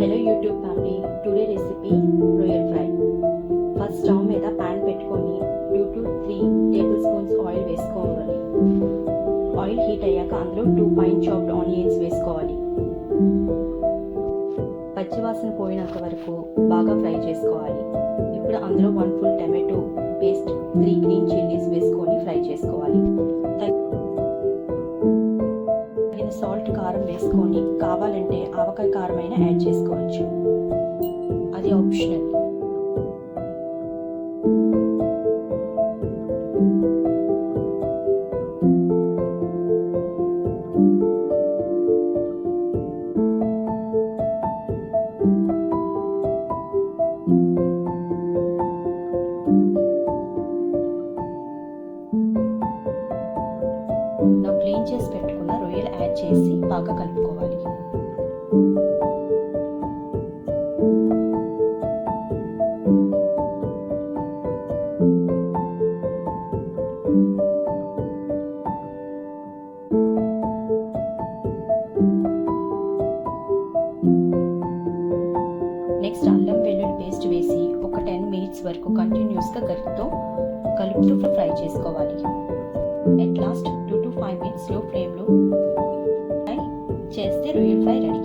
Hello YouTube family, today recipe royal fry. First stove మీద pan పెట్టుకొని 2 to 3 table spoons oil వేసుకోవాలి. Oil heat అయ్యాక అందులో 2 fine chopped onions వేసుకోవాలి. పచ్చివాసన పోయినంత వరకు బాగా ఫ్రై చేసుకోవాలి. ఇప్పుడు అందులో 1 full tomato paste, 3 green chillies వేసుకొని ఫ్రై చేసుకోవాలి. సాల్ట్, కారం వేసుకొని కావాలంటే ఆవకాయ కారం అయినా యాడ్ చేసుకోవచ్చు, అది ఆప్షనల్. నా క్లీన్ చేసి పెట్టుకున్న రొయ్యలు యాడ్ చేసి బాగా కలుపుకోవాలి. నెక్స్ట్ అల్లం వెల్లుల్లి పేస్ట్ వేసి ఒక 10 మినిట్స్ వరకు కంటిన్యూస్గా గరిటెతో కలుపుతూ ఫ్రై చేసుకోవాలి. ఎట్ లాస్ట్ 2 to 5 మినిట్స్ లో ఫ్లేమ్లో ఫ్రై చేస్తే రొయ్యల ఫ్రై రెడీ.